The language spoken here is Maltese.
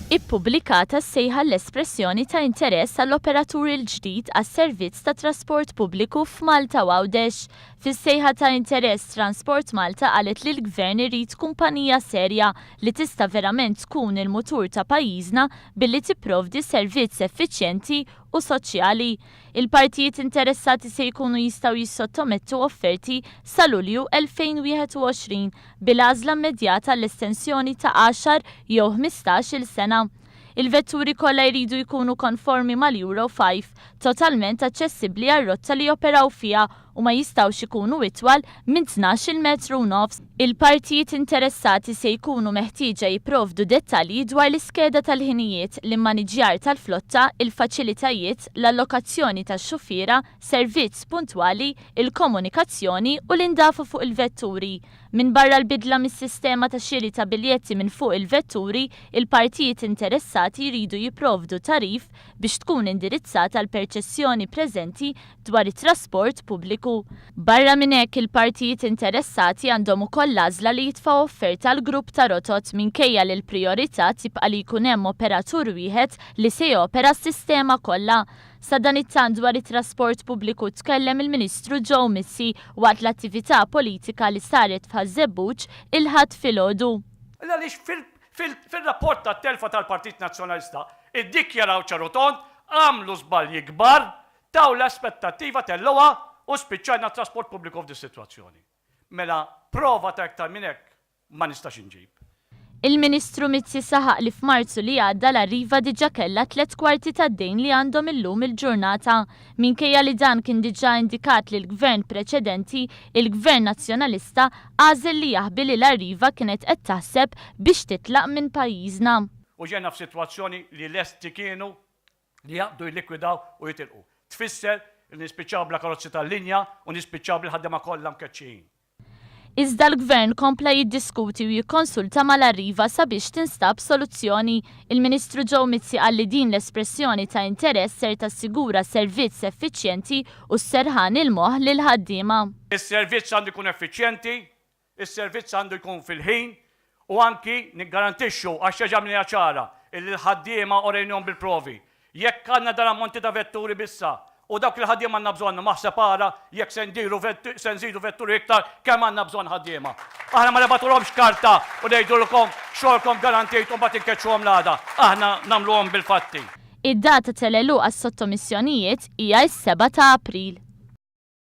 Ippubblikata s-sejħa l-espressjoni ta' interess għall-operatur il-ġdid għas-servizz ta' trasport pubbliku f'Malta Għawdex. Fis-sejħa ta' interess Transport Malta qalet li l-Gvern irid kumpanija serja li tista' verament tkun il-mutur ta' pajjiżna billi tipprovdi servizz effiċjenti u soċjali. Il-partijiet interessati se jkunu jistgħu jissottomettu offerti sa Lulju 2021 bil-għażla immedjata l-estensjoni ta' 10 jew 15-il sena. Il-vetturi kollha jridu jkunu konformi mal-Euro 5, totalment aċċessibbli għar-rotta li joperaw fiha u ma jistgħux ikunu itwal minn 12 metru u nofs. Il-partijiet interessati se jkunu meħtieġa jipprovdu dettalji dwar l-iskeda tal-ħinijiet, l-immaniġjar tal-flotta, il-faċilitajiet, l-allokazzjoni tax-xufiera, servizz puntwali, il-komunikazzjoni u l-indafu fuq il-vetturi. Min barra l-bidla mis-sistema ta' xiri ta' biljetti minn fuq il-vetturi, il-partijiet interessati jridu jipprovdu tarif biex tkun indirizzata għal perċessjoni preżenti dwar it-trasport pubbliku. Barra minn hekk il-partijiet interessati għandhom ukoll l-għażla li jitfgħu offerta għal grupp ta' rotot minkejja li l-prijorità tibqa' li jkun hemm operatur wieħed li se jopera s-sistema kollha. Sa dan it-tant dwar it-trasport pubbliku tkellem il-Ministru Joe Mizzi waqt l-attività politika li saret f'Ħażebbuġ il-ħadd filgħodu. Għaliex fil-rapport tat-telfa tal-Partit Nazzjonalista iddikjaraw ċaruton, għamlu żbalji kbar, taw l-aspettattiva tellowha u spiċċajna trasport pubbliku f'di sitwazzjoni. Mela prova ta' iktar minn hekk ma nistax inġib. Il-Ministru Mizzi saħaq li f'Marzu li għadda l-Arriva diġà kellha 3/4 tad-dejn li għandhom illum il-ġurnata. Minkejja li dan kien diġà indikat li l-Gvern preċedenti, il-Gvern Nazzjonalista għażel li jaħbi li l-Arriva kienet qed taħseb biex titlaq minn pajjiżna. U ġejna f'sitwazzjoni li lesti kienu li jaqbdu jlikwidaw u jitilqu. Tfisser li nispiċċaw bla karozzi tal-linja u nispiċċaw bil-ħaddiema kollha mkeċċijin. Iżda l-Gvern kompla jiddiskuti u jikkonsulta mal-Arriva sabiex tinstab soluzzjoni. Il-Ministru Joe Mizzi qal li din l-espressjoni ta' interess ser tassigura servizz effiċjenti u sserħan il-moħħ lil ħaddiema. Is-servizz għandu jkun effiċjenti, is-servizz għandu jkun fil-ħin u anki niggarantixxu għax ġamni ċara il-ħaddiema orejnhom bil-provi. Jekk għandna dan ammonti ta' vetturi bissa u dawk il-ħaddiema għandna bżonn maħseb ara jekk se nżidu vetturi iktar kemm għandna bżonn ħaddiema. Aħna ma nibatulhomx karta u ngħidulkom xogħolkom garantejthom bagħad inkeċċuhom l-għada. Aħna nagħmluhom bil-fatti. Id-data tal-għeluq għas-sottomissjonijiet hija s-7 ta' April.